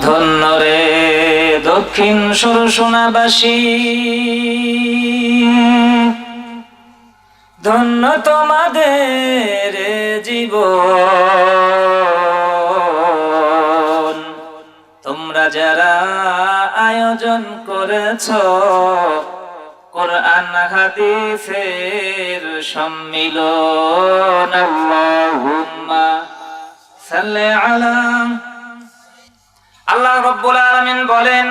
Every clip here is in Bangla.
ধন্য রে দক্ষিণ সুরসোনাবাসী, ধন্য তোমাদের জীবন। তোমরা যারা আয়োজন করেছ কোরআন হাদিসের সম্মিলন, আল্লাহুম্মা সাল্লি আলা। আল্লাহ রাব্বুল আলামিন বলেন,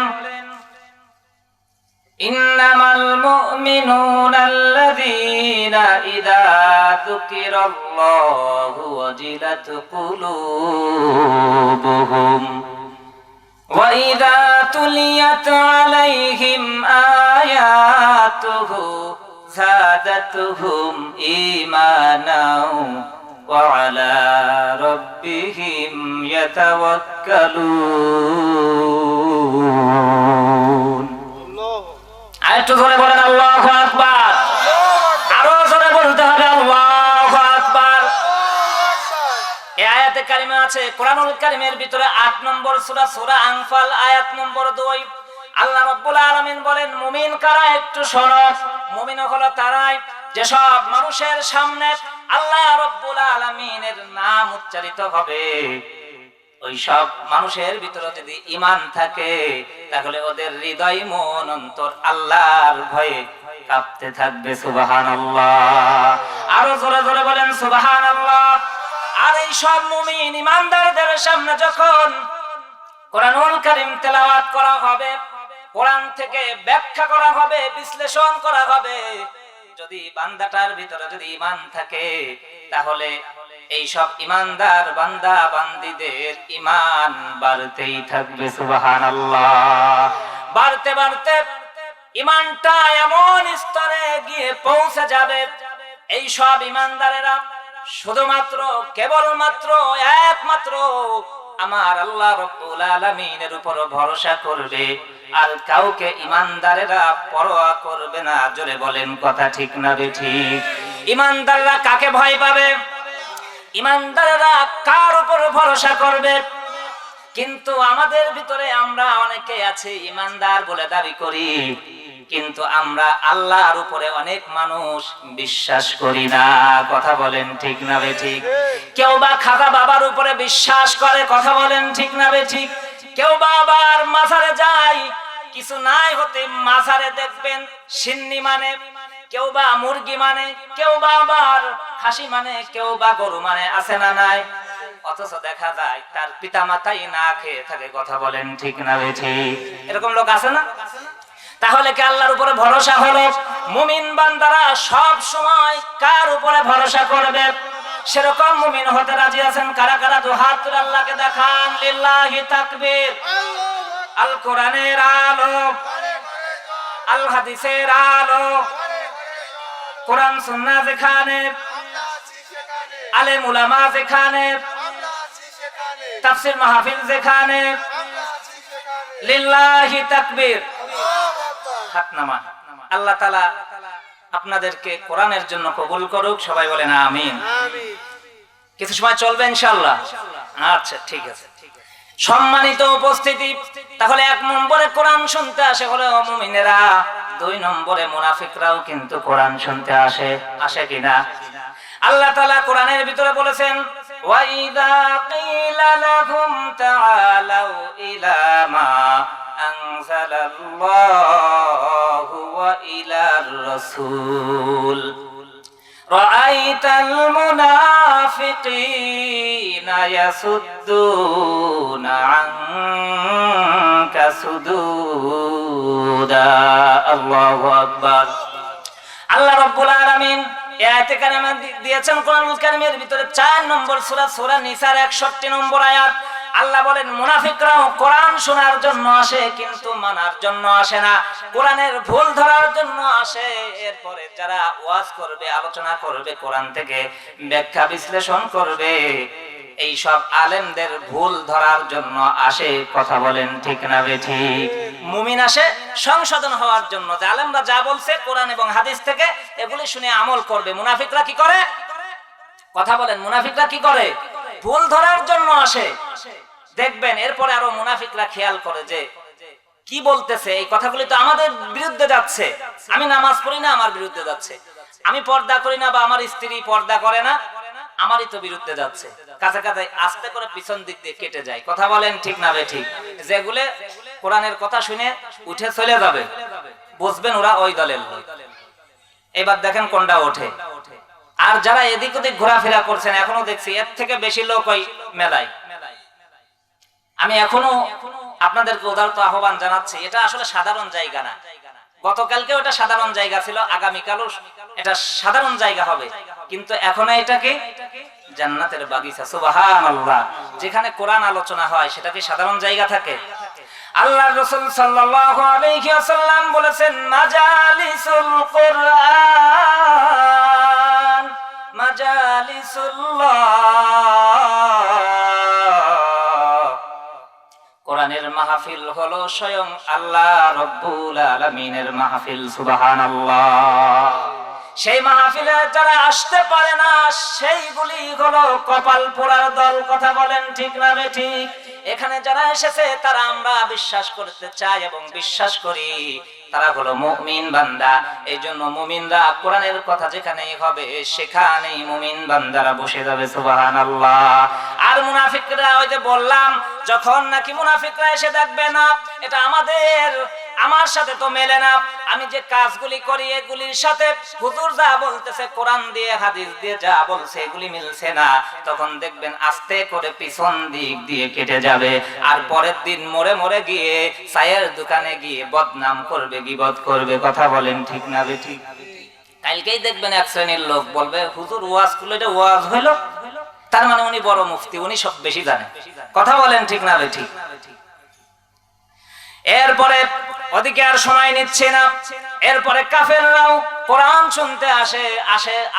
ইন্নামাল মুমিনুনা আল্লাযীনা ইযা যুকিরাল্লাহু ওয়াজিলাত কুলুবুহুম ওয়া ইযা তুলিয়াত আলাইহিম আয়াতুহু যাদাতুহুম ঈমানাও ওয়া আলা রাব্বিহিম ইয়াতাওয়াক্কালুন। আরেকটু জোরে বলেন আল্লাহু আকবার। আরো জোরে বলতে হবে আল্লাহু আকবার। এই আয়াতে কারিমা আছে কোরআনুল কারীমের ভিতরে 8 নম্বর সূরা, সূরা আনফাল, আয়াত নম্বর 2। আল্লাহ রাব্বুল আলামিন বলেন, মুমিন কারা একটু শোনো। মুমিন হলো তারাই যেসব মানুষের সামনে আল্লাহ রাব্বুল আলামিনের নাম উচ্চারিত হবে, ওই সব মানুষের ভিতরে যদি ঈমান থাকে তাহলে ওদের হৃদয় মন অন্তর আল্লাহর ভয়ে কাঁপতে থাকবে। সুবহানাল্লাহ। আরো জোরে জোরে বলেন সুবহানাল্লাহ। আর এই সব মুমিন ঈমানদারদের সামনে যখন কোরআনুল কারীম তেলাওয়াত করা হবে, কোরআন থেকে ব্যাখ্যা করা হবে, বিশ্লেষণ করা হবে, যদি বান্দাটার ভিতরে যদি ঈমান থাকে তাহলে এই সব ঈমানদার বান্দা বান্দীদের ঈমান বাড়তেই থাকবে। সুবহানাল্লাহ। বাড়তে বাড়তে ঈমানটা এমন স্তরে গিয়ে পৌঁছে যাবে, এই সব ঈমানদারেরা শুধুমাত্র কেবলমাত্র একমাত্র আমার আল্লাহ রাব্বুল আলামিনের উপর ভরসা করবে, আর কাউকে ঈমানদারেরা পরোয়া করবে না। জোরে বলেন কথা ঠিক না বেঠিক? ঈমানদাররা কাকে ভয় পাবে? ঈমানদাররা কার উপর ভরসা করবে? কিন্তু আমাদের ভিতরে আমরা অনেকে আছে ঈমানদার বলে দাবি করি, কিন্তু আমরা আল্লাহর উপরে অনেক মানুষ বিশ্বাস করি না। কথা বলেন ঠিক না বেঠিক? কেউ বা খাজা বাবার উপরে বিশ্বাস করে। কথা বলেন ঠিক না বেঠিক? কেউ বা আবার মাজারে যায়, কিছু নাই হতে মাজারে দেখবেন সিন্নি মানে, কেউ বা মুরগি মানে, কেউ বা আবার খাসি মানে, কেউ বা গরু মানে, আছে না নাই? অথচ দেখা যায় তার পিতা মাতাই না খেয়ে থাকে। কথা বলেন ঠিক না বেঠিক? এরকম লোক আছে না? তাহলে কি আল্লাহর উপরে ভরসা হলো? মুমিন বান্দারা সব সময় কার উপরে ভরসা করবে? সেরকম মুমিন হতে রাজি আছেন কারা কারা? দু হাত তুলে আল্লাহকে দেখান। লিল্লাহি তাকবীর। আল কোরআনের আলো, আল হাদিসের আলো, কোরআন সুন্নাহ যেখানে, আলেম উলামা যেখানে, তাফসীর মাহফিল যেখানে, লিল্লাহি তাকবীর। হাত নামা। আল্লাহ তাআলা আপনাদেরকে কোরআনের জন্য কবুল করুক। সবাই বলেন আমিন। কিছু সময় চলবে ইনশাআল্লাহ? আচ্ছা, ঠিক আছে। সম্মানিত উপস্থিতি, তাহলে 1 নম্বরে কোরআন শুনতে আসে হলো মুমিনেরা, 2 নম্বরে মুনাফিকরাও কিন্তু কোরআন শুনতে আসে। আসে কিনা? আল্লাহ তাআলা কোরআনের ভিতরে বলেছেন, ওয়া ইযা কিলা লাহুম তাআলাউ ইলা মা আনজালাল্লাহু ওয়া ইলার রাসূল রাআইতাল মুনাফিকিনা ইয়াসুদ্দুনা আনকা সুদুদা। আল্লাহু আকবার। আল্লাহ রাব্বুল আলামিন আয়াতে কারিমা দিয়েছেন কোরআনুল কারীমের ভিতরে 4 নম্বর সূরা, সূরা নিসার 61 নম্বর আয়াত। আল্লাহ বলেন, মুনাফিকরাও কোরআন শোনার জন্য আসে কিন্তু মানার জন্য আসে না, কোরআনের ভুল ধরার জন্য আসে। এরপরে যারা ওয়াজ করবে, আলোচনা করবে, কোরআন থেকে ব্যাখ্যা বিশ্লেষণ করবে, এই সব আলেমদের ভুল ধরার জন্য আসে। কথা বলেন ঠিক না বেঠিক? মুমিন আসে সংশোধন হওয়ার জন্য, যে আলেমরা যা বলছে কোরআন এবং হাদিস থেকে এগুলি শুনে আমল করবে। মুনাফিকরা কি করে? কথা বলেন, মুনাফিকরা কি করে? ভুল ধরার জন্য আসে। দেখবেন এরপরে আরো মুনাফিকরা খেয়াল করে যে কি বলতেছে, এই কথাগুলি তো আমাদের বিরুদ্ধে যাচ্ছে। আমি নামাজ পড়ি না, আমার বিরুদ্ধে যাচ্ছে। আমি পর্দা করি না বা আমার স্ত্রী পর্দা করে না, আমারই তো বিরুদ্ধে যাচ্ছে। কাছে কাছে আস্তে করে পিছন দিক দিয়ে কেটে যায়। কথা বলেন ঠিক না বে ঠিক? যেগুলো কোরআনের কথা শুনে উঠে চলে যাবে, বুঝবেন ওরা ওই দলের লোক। এবার দেখেন কোনটা ওঠে। আর যারা এদিক ওদিক ঘোরাফেরা করছেন, এখনো দেখছি এর থেকে বেশি লোক ওই মেলায়। আমি এখনো আপনাদেরকে উদারত আহ্বান জানাচ্ছি, এটা আসলে সাধারণ জায়গা না। গতকালকে ওটা সাধারণ জায়গা ছিল, আগামীকালও এটা সাধারণ জায়গা হবে, কিন্তু এখনো এটাকে জান্নাতের বাগিচা। সুবহানাল্লাহ। যেখানে কোরআন আলোচনা হয় সেটা কি সাধারণ জায়গা থাকে? আল্লাহর রাসূল সাল্লাল্লাহু আলাইহি ওয়াসাল্লাম বলেছেন, মাজালিসুল কুরআন মাজালিসুল্লাহ, কোরআনের মাহফিল হলো স্বয়ং আল্লাহ রাব্বুল আলামিনের মাহফিল। সুবহানাল্লাহ। সেই মাহফিলে যারা আসতে পারে না সেইগুলি হলো কপাল পোড়ার দল। কথা বলেন ঠিক না বে ঠিক? এখানে যারা এসেছে তারা আমরা বিশ্বাস করতে চাই এবং বিশ্বাস করি তারা হলো মুমিন বান্দা। এইজন্য মুমিনরা কোরআনের কথা যেখানেই হবে সেখানেই মুমিন বান্দারা বসে যাবে। সুবহানাল্লাহ। আর মুনাফিকরা, ওই যে বললাম, যখন নাকি মুনাফিকরা এসে দেখবে না এটা আমার সাথে তো মেলে না, আমি যে কাজগুলি করি এগুলির সাথে হুজুর যা বলতেছে, কোরআন দিয়ে হাদিস দিয়ে যা বলছে এগুলি মিলছে না, তখন দেখবেন আস্তে করে পিছন দিক দিয়ে কেটে যাবে। আর পরের দিন মরে মরে গিয়ে চায়ের দোকানে গিয়ে বদনাম করবে, গীবত করবে। কথা বলেন ঠিক না বে ঠিক? কালকেই দেখবেন এক শ্রেণীর লোক বলবে, হুজুর ওয়াজ করলে এটা ওয়াজ হইলো, তার মানে উনি বড় মুফতি, উনি সব বেশি জানে। কথা বলেন ঠিক না বে ঠিক? এরপরে ওদিকে আর সময় নিচ্ছে না, এরপরে কাফেররাও কোরআন শুনতে আসে।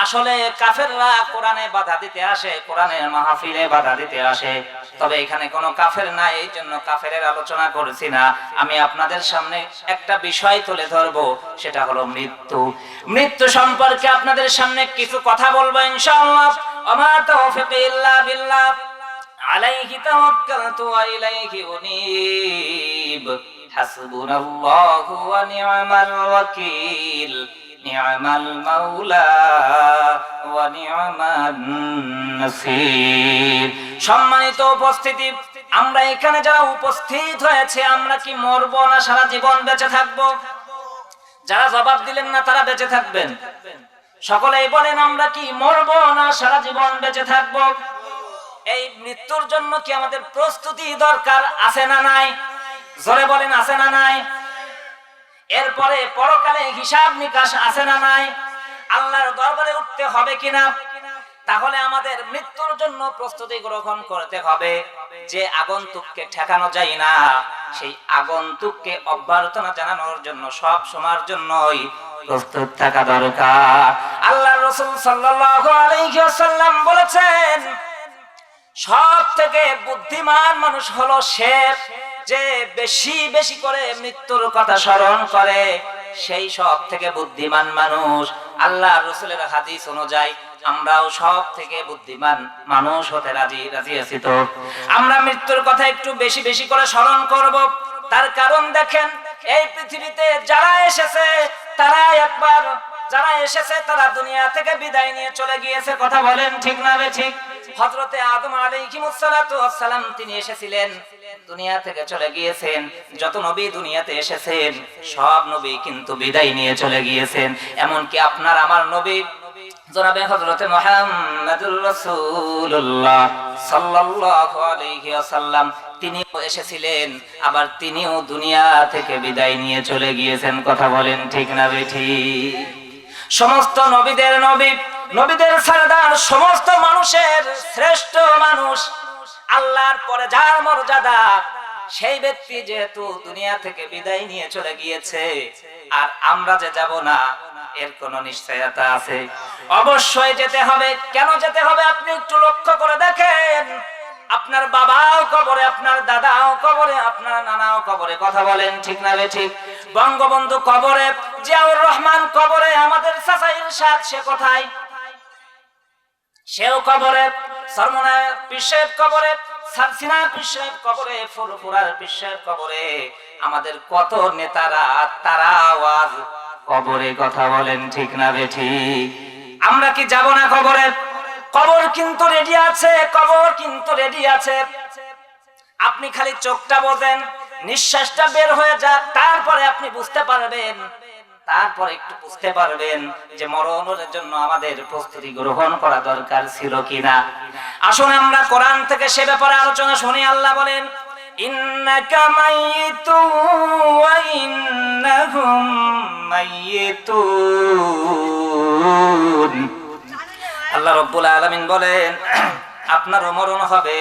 আসলে কাফেররা কোরআনে বাধা দিতে আসে, কোরআনের মাহফিলে বাধা দিতে আসে। তবে এখানে কোনো কাফের নাই, এই জন্য কাফেরের আলোচনা করছি না। আমি আপনাদের সামনে একটা বিষয় তুলে ধরবো, সেটা হলো মৃত্যু। মৃত্যু সম্পর্কে আপনাদের সামনে কিছু কথা বলবো ইনশাআল্লাহ। ওমা তাওফীক ইল্লা বিল্লাহ, আলাইহি তাওয়াক্কালতু ওয়া ইলাইহি উনীব, হাসবুনাল্লাহু ওয়া নি'মাল ওয়াকিল, নি'মাল মাওলা ওয়া নি'মান নাসির। সম্মানিত উপস্থিতি, আমরা এখানে যারা উপস্থিত হয়েছে, আমরা কি মরবো না সারা জীবন বেঁচে থাকবো? যারা জবাব দিলেন না তারা বেঁচে থাকবেন। সকলেই বলেন, আমরা কি মরবো না সারা জীবন বেঁচে থাকবো? এই মৃত্যুর জন্য কি আমাদের প্রস্তুতি দরকার আছে না নাই? জোরে বলেন, আছে না নাই? এরপরে পরকালে হিসাব নিকাশ আছে না নাই? আল্লাহর দরবারে উঠতে হবে কিনা? তাহলে আমাদের মৃত্যুর জন্য প্রস্তুতি গ্রহণ করতে হবে। যে আগন্তুককে ঠেকানো যায় না, সেই আগন্তুককে অভ্যর্থনা জানানোর জন্য সব সময়ের জন্যই প্রস্তুত থাকা দরকার। আল্লাহর রাসূল সাল্লাল্লাহু আলাইহি ওয়াসাল্লাম বলেছেন, সব থেকে বুদ্ধিমান মানুষ হলো সে যে বেশি বেশি করে মৃত্যুর কথা স্মরণ করে, সেই সব থেকে বুদ্ধিমান মানুষ। আল্লাহর রাসূলের হাদিস অনুযায়ী আমরাও সব থেকে বুদ্ধিমান মানুষ হতে রাজি আছি। তো আমরা মৃত্যুর কথা একটু বেশি বেশি করে স্মরণ করব। তার কারণ দেখেন, এই পৃথিবীতে যারা এসেছে তারা দুনিয়া থেকে বিদায় নিয়ে চলে গিয়েছে। কথা বলেন ঠিক না বে ঠিক? হযরতে আদম আলাইহিস সালাতু ওয়াস সালাম তিনি এসেছিলেন, দুনিয়া থেকে চলে গিয়েছেন। যত নবী দুনিয়াতে এসেছেন সব নবী কিন্তু বিদায় নিয়ে চলে গিয়েছেন। এমনকি আপনার আমার নবী জনাবে হযরতে মুহাম্মদুর রাসূলুল্লাহ সাল্লাল্লাহু আলাইহি ওয়াসাল্লাম তিনিও এসেছিলেন, আবার তিনিও দুনিয়া থেকে বিদায় নিয়ে চলে গিয়েছেন। কথা বলেন ঠিক না বে ঠিক? সমস্ত নবীদের নবী, নবীদের সরদার, সমস্ত মানুষের শ্রেষ্ঠ মানুষ, আল্লাহর পরে যার মর্যাদা, সেই ব্যক্তি যেহেতু দুনিয়া থেকে বিদায় নিয়ে চলে গিয়েছে, আর আমরা যে যাব না এর কোন নিশ্চয়তা আছে? অবশ্যই যেতে হবে। কেন যেতে হবে আপনি একটু লক্ষ্য করে দেখেন। আপনার বাবাও কবরে, আপনার দাদাও কবরে, আপনার নানাও কবরে। কথা বলেন ঠিক না বে ঠিক? বঙ্গবন্ধু কবরে, জিয়াউর রহমান কবরে, আমাদের চাচা ইরশাদ সে কোথায়? সেও কবরে। সরমনায় পীর সাহেব কবরে, সারসিনা পীর সাহেব কবরে, ফুরফুরার পীর সাহেব কবরে, আমাদের কত নেতারা তারা আওয়াজ কবরে। কথা বলেন ঠিক না বেঠিক? আমরা কি যাব না কবরে? কবর কিন্তু রেডি আছে, কবর কিন্তু রেডি আছে। আপনি খালি চোখটা বোঝেন, নিঃশ্বাসটা বের হয়ে যাক, তারপরে আপনি বুঝতে পারবেন, তারপরে একটু বুঝতে পারবেন যে মরণের জন্য আমাদের প্রস্তুতি গ্রহণ করা দরকার ছিল কিনা। আসুন আমরা কোরআন থেকে সে ব্যাপারে আলোচনা শুনি। আল্লাহ বলেন, ইন্নাকা মাইয়িতুন ওয়া ইন্নাহুম মাইয়িতুন। আল্লাহ রাব্বুল আলামিন বলেন, আপনারও মরণ হবে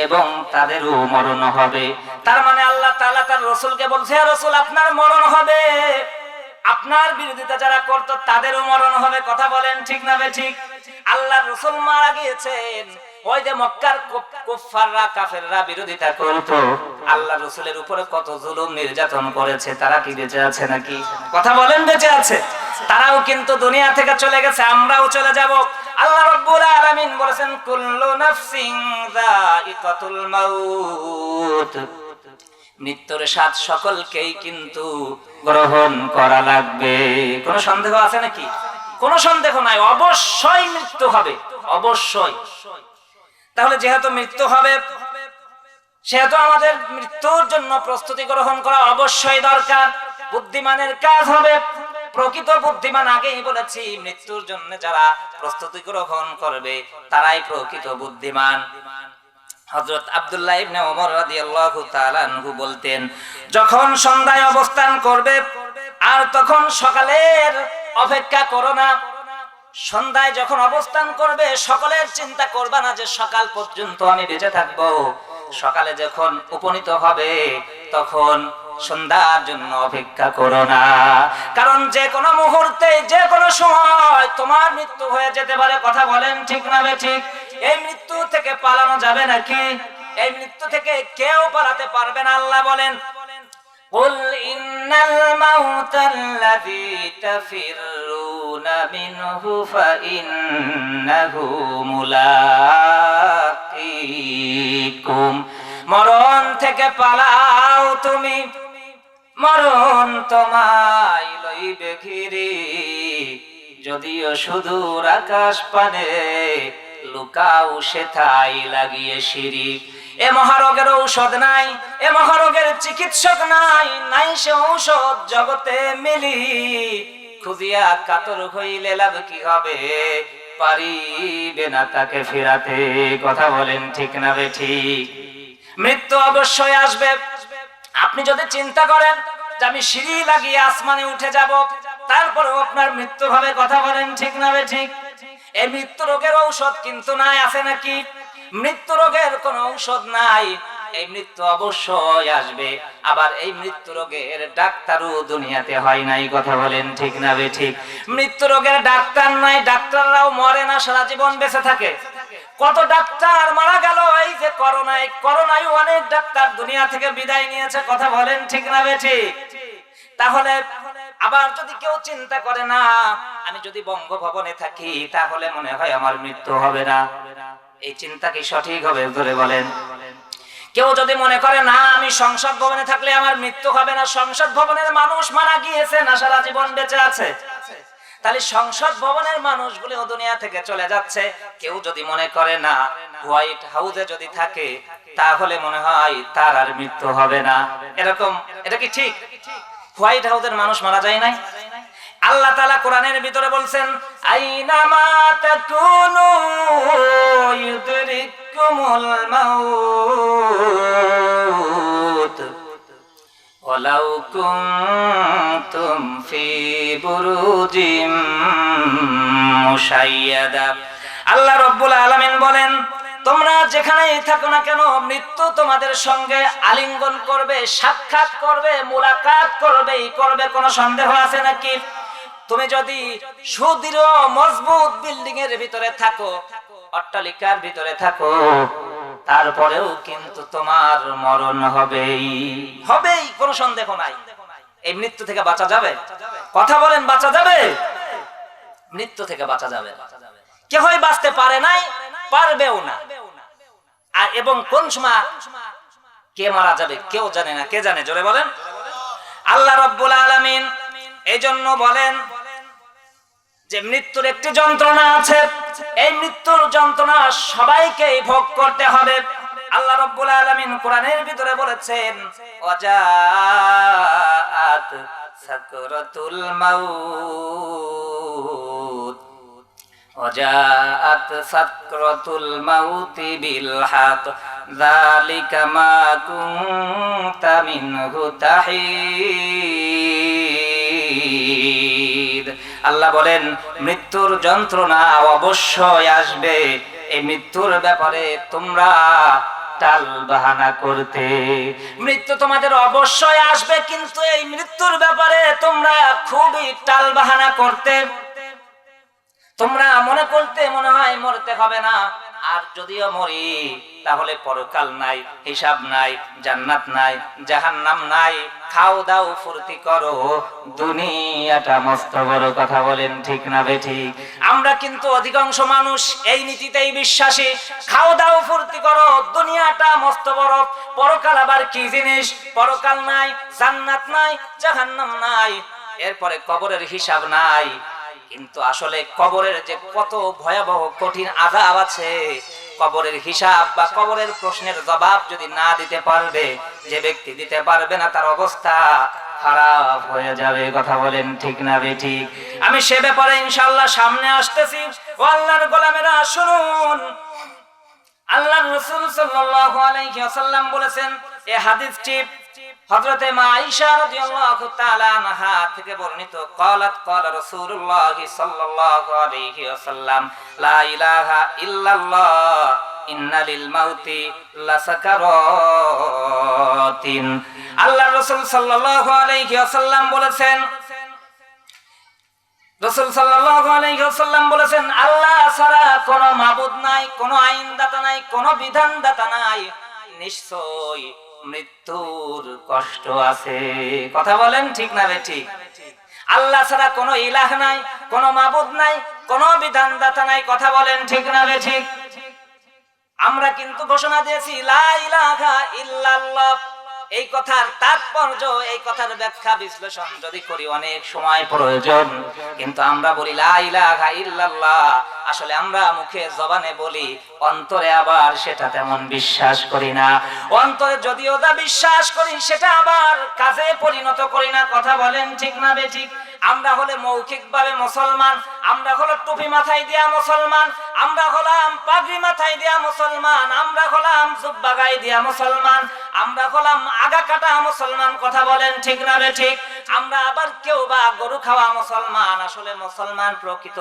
এবং তাদেরও মরণ হবে। তার মানে আল্লাহ তাআলা তার রাসূলকে বলছে, হে রাসূল, আপনার মরণ হবে, আপনার বিরোধিতা যারা করত তাদেরও মরণ হবে। কথা বলেন ঠিক না বেঠিক? আল্লাহর রাসূল মারা গিয়েছেন, ওই যে মক্কার কুফফাররা কাফেররা বিরোধিতা করত, আল্লাহর রাসূলের উপরে কত জুলুম নির্যাতন করেছে, তারা কি বেঁচে আছে নাকি? কথা বলেন বেঁচে আছে? তারাও কিন্তু দুনিয়া থেকে চলে গেছে, আমরাও চলে যাব। আল্লাহ রাব্বুল আলামিন বলেছেন, কুল্লু নাফসিন যায়িকাতুল মাউত। মৃত্যুর স্বাদ সকলকেই কিন্তু গ্রহণ করা লাগবে। কোনো সন্দেহ আছে নাকি? কোনো সন্দেহ নাই, অবশ্যই মৃত্যু হবে, অবশ্যই। তাহলে যেহেতু মৃত্যু হবে, সেহেতু আমাদের মৃত্যুর জন্য প্রস্তুতি গ্রহণ করা অবশ্যই দরকার। বুদ্ধিমানের কাজ হবে, প্রকৃত বুদ্ধিমান, আগেই বলেছি, মৃত্যুর জন্য যারা প্রস্তুতি গ্রহণ করবে তারাই প্রকৃত বুদ্ধিমান। হযরত আব্দুল্লাহ ইবনে ওমর রাদিয়াল্লাহু তাআলা আনহু বলতেন, যখন সন্ধ্যায় অবস্থান করবে আর তখন সকালের অপেক্ষা করো না। সন্ধ্যায় যখন অবস্থান করবে সকালের চিন্তা করবা না যে সকাল পর্যন্ত আমি বেঁচে থাকবো। সকালে যখন উপনীত হবে তখন সন্ধ্যার জন্য অপেক্ষা করো না, কারণ যে কোনো মুহূর্তে যে কোনো সময় তোমার মৃত্যু হয়ে যেতে পারে। কথা বলেন ঠিক না বেঠিক? এই মৃত্যু থেকে পালানো যাবে নাকি? এই মৃত্যু থেকে কেউ পালাতে পারবে না। আল্লাহ বলেন, কুল ইন্নাল মাউতাল্লাযী তাফিরুনা মিনহু ফাইন্নাহু মুলাকিকুম। মরণ থেকে পালাও তুমি, মরণ তোমায় লইবে ঘিরে। যদিও সুদূর আকাশ পানে লুকাও সেথায় লাগিয়ে সিঁড়ি। এ মহারোগের ঔষধ নাই, এ মহারোগের চিকিৎসক নাই, নাই সে ঔষধ জগতে মিলি। খুঁজিয়া কাতর হইলে লাভ কি হবে, পারিবে না তাকে ফেরাতে। কথা বলেন ঠিক না বেঠিক? মৃত্যু অবশ্যই আসবে। আপনি যদি চিন্তা করেন যে আমি সিঁড়ি লাগিয়ে আসমানে উঠে যাব, তারপরেও আপনার মৃত্যু হবে। কথা বলেন ঠিক না বেঠিক? এই মৃত্যু রোগের ঔষধ কিন্তু নাই, আছে নাকি? মৃত্যু রোগের কোনো ঔষধ নাই, এই মৃত্যু অবশ্যই আসবে। আবার এই মৃত্যু রোগের ডাক্তারও দুনিয়াতে হয় নাই। কথা বলেন ঠিক না বেঠিক? মৃত্যু রোগের ডাক্তার নাই, ডাক্তাররাও মরে না, সারা জীবন বেঁচে থাকে। কত ডাক্তার মারা গেল এই যে করোনায়, করোনায় অনেক ডাক্তার দুনিয়া থেকে বিদায় নিয়েছে। কথা বলেন ঠিক না বেঠিক? তাহলে আবার যদি কেউ চিন্তা করে না আমি যদি বঙ্গভবনে থাকি তাহলে মনে হয় আমার মৃত্যু হবে না, এই চিন্তা কি সঠিক হবে? ধরে বলেন। কেউ যদি মনে করে না আমি সংসদ ভবনে থাকলে আমার মৃত্যু হবে না, সংসদ ভবনের মানুষ মারা গিয়েছে না সারা জীবন বেঁচে আছে, তাহলে সংসদ ভবনের মানুষগুলো দুনিয়া থেকে চলে যাচ্ছে। কেউ যদি মনে করে না হোয়াইট হাউসে যদি থাকে তাহলে মনে হয় তার আর মৃত্যু হবে না, এরকম, এটা কি ঠিক? হোয়াইট হাউসের মানুষ মারা যায় নাই? আল্লাহ তাআলা কোরআনের ভিতরে বলছেন, আইনামা তাকুনু ইউদরিকুমুল মাউত ওয়ালাউ কুনতুম ফি বুরুজিম মুশাইয়াদা। আল্লাহ রাব্বুল আলামিন বলেন, তোমরা যেখানেই থাকো না কেন মৃত্যু তোমাদের সঙ্গে আলিঙ্গন করবে, সাক্ষাৎ করবে, মুলাকাত করবেই করবে। কোনো সন্দেহ আছে নাকি? তুমি যদি সুদৃঢ় মজবুত বিল্ডিং এর ভিতরে থাকো, অট্টালিকার ভিতরে থাকো, তারপরেও কিন্তু তোমার মরণ হবেই, হবেই, কোনো সন্দেহ নাই। এই মৃত্যু থেকে বাঁচা যাবে? কথা বলেন, বাঁচা যাবে? মৃত্যু থেকে বাঁচা যাবে? কেউই বাঁচতে পারে নাই, পারবেও না। আর এবং কোন সময় কে মারা যাবে কেউ জানে না। কে জানে? জোরে বলেন। আল্লাহ রাব্বুল আলামিন এইজন্য বলেন যে মৃত্যুর একটি যন্ত্রণা আছে, এই মৃত্যুর যন্ত্রণা সবাইকে ভোগ করতে হবে। আল্লাহ রাব্বুল আলামিন কোরআনের ভিতরে বলেছেন ওয়াজাআত সাকরাতুল মাউত ওয়াজাআত সাকরাতুল মাউতি বিল হক যালিকা মা কুনতা মিনহু তাহিদ। আল্লাহ বলেন মৃত্যুর যন্ত্রণা অবশ্যই আসবে, এই মৃত্যুর ব্যাপারে তোমরা টাল বাহানা করতে। মৃত্যু তোমাদের অবশ্যই আসবে, কিন্তু এই মৃত্যুর ব্যাপারে তোমরা খুবই টাল বাহানা করতে। তোমরা মনে করতে মনে হয় মরতে হবে না, আর যদিও মরি তাহলে পরকাল নাই, হিসাব নাই, জান্নাত নাই, জাহান্নাম নাই, খাও দাও ফুর্তি করো, দুনিয়াটা মস্ত বড়। কথা বলেন ঠিক না বেঠিক? আমরা কিন্তু অধিকাংশ মানুষ এই নীতিতেই বিশ্বাসী, খাও দাও ফুর্তি করো, দুনিয়াটা মস্ত বড়, পরকাল আবার কি জিনিস? পরকাল নাই, জান্নাত নাই, জাহান্নাম নাই, এরপরে কবরের হিসাব নাই। কিন্তু আসলে কবরের যে কত ভয়াবহ কঠিন আযাব আছে, কবরের হিসাব বা কবরের প্রশ্নের জবাব যদি না দিতে পারবে, যে ব্যক্তি দিতে পারবে না তার অবস্থা খারাপ হয়ে যাবে। কথা বলেন ঠিক না বেঠিক? আমি সে ব্যাপারে ইনশাআল্লাহ সামনে আসতেছি। ও আল্লাহর গোলামেরা শুনুন, আল্লাহর রাসূল সাল্লাল্লাহু আলাইহি ওয়াসাল্লাম বলেছেন, এই হাদিসটি হযরতে মা আয়েশা রাদিয়াল্লাহু তাআলা আনহা থেকে বর্ণিত। ক্বালাত ক্বালা রাসূলুল্লাহ সাল্লাল্লাহু আলাইহি ওয়াসাল্লাম লা ইলাহা ইল্লাল্লাহ ইন্না লিল মাউতি লাসাকারাতিন। আল্লাহর রাসূল সাল্লাল্লাহু আলাইহি ওয়াসাল্লাম বলেছেন, রাসূল সাল্লাল্লাহু আলাইহি ওয়াসাল্লাম বলেছেন আল্লাহ ছাড়া কোনো মাবুদ নাই, কোনো আইনদাতা নাই, কোনো বিধানদাতা নাই, নিশ্চয় মৃত্যুর কষ্ট আছে। কথা বলেন ঠিক না বেঠিক? আল্লাহ ছাড়া কোনো ইলাহ নাই, কোনো মাবুদ নাই, কোনো বিধানদাতা নাই। কথা বলেন ঠিক না বেঠিক? আমরা কিন্তু ঘোষণা দিয়েছি লা ইলাহা ইল্লাল্লাহ। এই কথার তাৎপর্য, এই কথার ব্যাখ্যা বিশ্লেষণ যদি করি অনেক সময় প্রয়োজন, কিন্তু আমরা বলি লা ইলাহা ইল্লাল্লাহ। আসলে আমরা মুখে জবানে বলি, অন্তরে আবার সেটা তেমন বিশ্বাস করি না। অন্তরে যদিও তা বিশ্বাস করি, সেটা আবার কাজে পরিণত করি না। কথা বলেন ঠিক না বেঠিক? আমরা হলে মৌখিকভাবে মুসলমান, আমরা হলো টুপি মাথায় দিয়া মুসলমান, আমরা হলাম পাগড়ি মাথায় দিয়া মুসলমান, আমরা হলাম জুব্বা গায়ে দিয়া মুসলমান, আমরা হলাম আগা কাটা মুসলমান। কথা বলেন ঠিক না বেঠিক? আমরা আবার কেউ বা গরু খাওয়া মুসলমান। আসলে মুসলমান প্রকৃত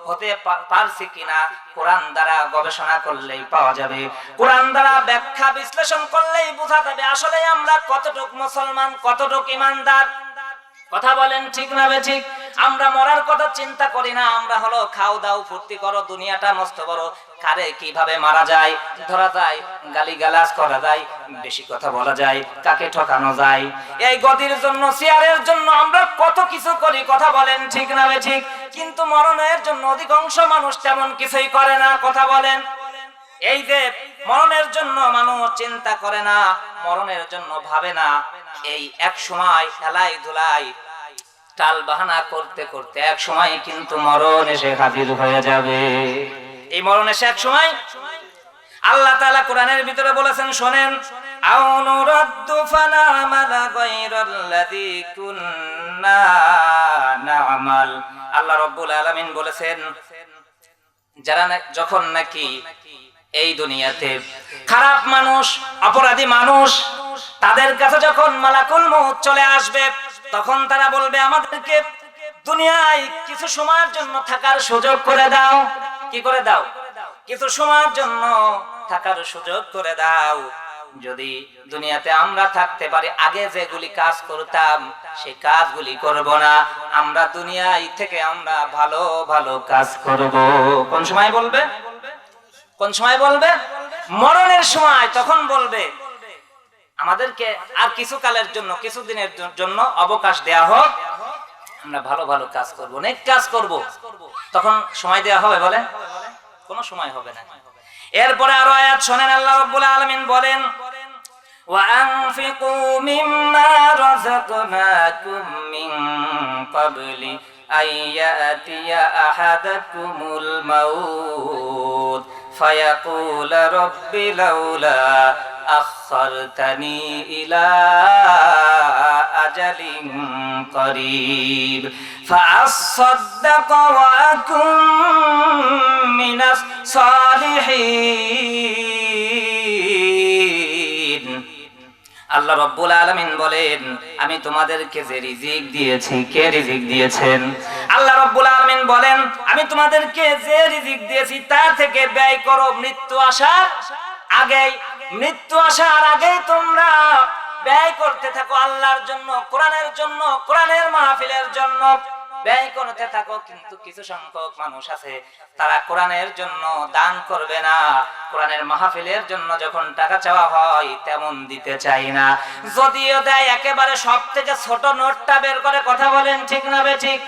হতে পারছি কিনা কোরআন দ্বারা গবেষণা করলেই পাওয়া যাবে, কোরআন দ্বারা ব্যাখ্যা বিশ্লেষণ করলেই বোঝা যাবে আসলে আমরা কতটুক মুসলমান, কতটুক ঈমানদার। কথা বলেন ঠিক না বেঠিক? আমরা মরার কথা চিন্তা করি না, আমরা হলো খাও দাও ফুর্তি করো, দুনিয়াটা মস্ত বড়, কারে কিভাবে মারা যায় ধরা যায়, গালিগালাজ করা যায়, বেশি কথা বলা যায়, কাকে ঠকানো যায়, এই গদির জন্য, চেয়ারের জন্য আমরা কত কিছু করি। কথা বলেন ঠিক না বেঠিক? কিন্তু মরণের জন্য অধিকাংশ মানুষ তেমন কিছুই করে না। কথা বলেন। এই যে মরণের জন্য মানুষ চিন্তা করে না, মরণের জন্য ভাবে না, এই এক সময় খেলাই ধুলাই টাল বাহানা করতে করতে এক সময় কিন্তু মরণ এসে হাজির হয়ে যাবে। এই মরণ এসে এক সময়, আল্লাহ তাআলা কোরআনের ভিতরে বলেছেন, শোনেন, আও নুরাদ্দু ফানা'মালা গায়রাল্লাযী কুন্না না'মাল। আল্লাহ রাব্বুল আলামিন বলেছেন, যারা যখন নাকি এই দুনিয়াতে খারাপ মানুষ, অপরাধী মানুষ, তাদের কাছে যখন মালাকুল মউত চলে আসবে, তখন তারা বলবে আমাদেরকে দুনিয়ায় কিছু সময়ের জন্য থাকার সুযোগ করে দাও। কি করে দাও? কিছু সময়ের জন্য থাকার সুযোগ করে দাও। যদি দুনিয়াতে আমরা থাকতে পারি, আগে যেগুলি কাজ করতাম সেই কাজগুলি করব না, আমরা দুনিয়ায় থেকে আমরা ভালো ভালো কাজ করব। কোন সময় বলবে? কোন সময় বলবে? মরণের সময়। তখন বলবে আমাদেরকে আর কিছু কালের জন্য, কিছু দিনের জন্য অবকাশ দেয়া হোক, আমরা ভালো ভালো কাজ করব, অনেক কাজ করব। তখন সময় দেয়া হবে? বলে কোনো সময় হবে না। এরপরে আরো আয়াত শোনেন, আল্লাহ রাব্বুল আলামিন বলেন وأنفقوا مما رزقناكم من قبل أن يأتي أحدكم الموت فيقول رب لولا أخرتني إلى أجل قريب فأصدق وأكن من الصالحين আল্লাহ রাব্বুল আলামিন বলেন আমি তোমাদেরকে যে রিজিক দিয়েছি, কে রিজিক দিয়েছেন? আল্লাহ রাব্বুল আলামিন বলেন আমি তোমাদেরকে যে রিজিক দিয়েছি তা থেকে ব্যয় করো মৃত্যু আসার আগেই। মৃত্যু আসার আগেই তোমরা ব্যয় করতে থাকো আল্লাহর জন্য, কোরআনের জন্য, কোরআনের মাহফিলের জন্য ব্যয় করতে থাকো। কিন্তু কিছু সংখ্যক মানুষ আছে তারা কোরআনের জন্য দান করবে না, কোরআনের মাহফিলের জন্য যখন টাকা চাওয়া হয় তেমন দিতে চাই না, যদিও দেয় একেবারে সব থেকে ছোট নোটটা বের করে। কথা বলেন ঠিক না বেঠিক?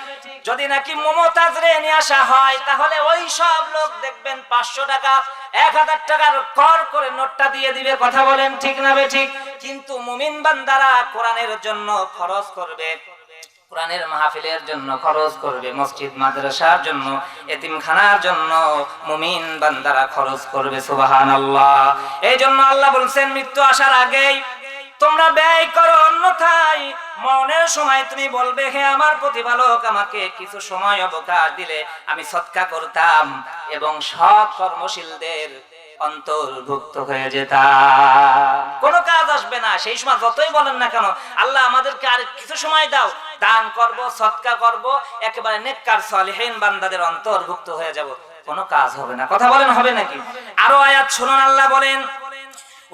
যদি নাকি মমতাজ রে নিয়ে আসা হয় তাহলে ওই সব লোক দেখবেন 500 টাকা 1000 টাকার কর করে নোটটা দিয়ে দিবে। কথা বলেন ঠিক না বেঠিক? কিন্তু মুমিন বান্দারা কোরআনের জন্য খরচ করবে, কোরআনের মাহফিলের জন্য খরচ করবে, মসজিদ মাদ্রাসার জন্য, এতিমখানার জন্য মুমিন বান্দারা খরচ করবে। সুবহানাল্লাহ। এই জন্য আল্লাহ বলছেন মৃত্যু আসার আগেই তোমরা ব্যয় করো, অন্যথায় মরণের সময় তুমি বলবে হে আমার প্রতিপালক আমাকে কিছু সময় অবকাশ দিলে আমি সদকা করতাম এবং সৎ কর্মশীলদের অন্তর্ভুক্ত হয়ে যেতাম। কোনো কাজ আসবে না সেই সময়, যতই বলেন না কেন আল্লাহ আমাদেরকে আর কিছু সময় দাও, দান করব, সদকা করব, একেবারে নেককার সালিহিন বান্দাদের অন্তর্ভুক্ত হয়ে যাব, কোনো কাজ হবে না। কথা বলেন হবে নাকি? আরো আয়াত শুনুন, আল্লাহ বলেন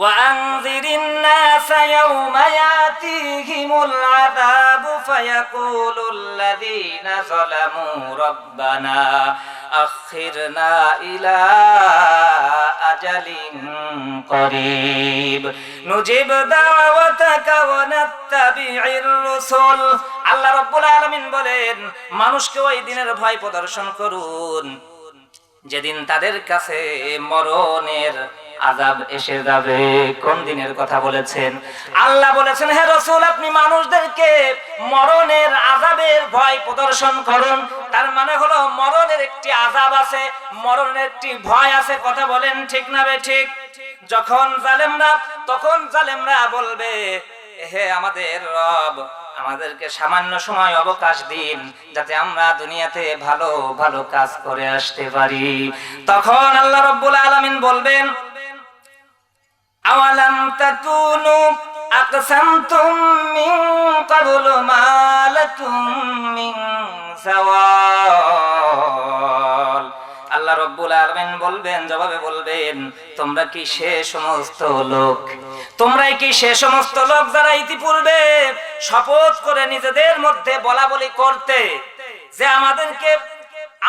وأنذر الناس يوم يأتيهم العذاب فيقول الذين ظلموا ربنا أخرنا إلى أجل قريب نجيب دعوتك ونتبع الرسل। আল্লাহ রাব্বুল আলামিন বলেন মানুষকে ওই দিনের ভয় প্রদর্শন করুন যেদিন তাদের কাছে মরণের আযাব এসে যাবে। কোন দিনের কথা বলেছেন? আল্লাহ বলেছেন হে রাসূল আপনি মানুষদেরকে মরণের আযাবের ভয় প্রদর্শন করুন। তার মানে হলো মরণের একটি আযাব আছে, মরণের একটি ভয় আছে। কথা বলেন ঠিক না বেঠিক? তখন জালেমরা বলবে হে আমাদের রব আমাদেরকে সামান্য সময় অবকাশ দিন যাতে আমরা দুনিয়াতে ভালো ভালো কাজ করে আসতে পারি। তখন আল্লাহ রাব্বুল আলামিন বলবেন আওয়ালাম তাকুনু আকসামতুম মিন ক্বাবলু মা লাকুম মিন যাওয়াল। আল্লাহ রাব্বুল আলামিন বলবেন, জবাবে বলবেন তোমরা কি সে সমস্ত লোক, তোমরাই কি সে সমস্ত লোক যারা ইতিপূর্বে শপথ করে নিজেদের মধ্যে বলা বলি করতে যে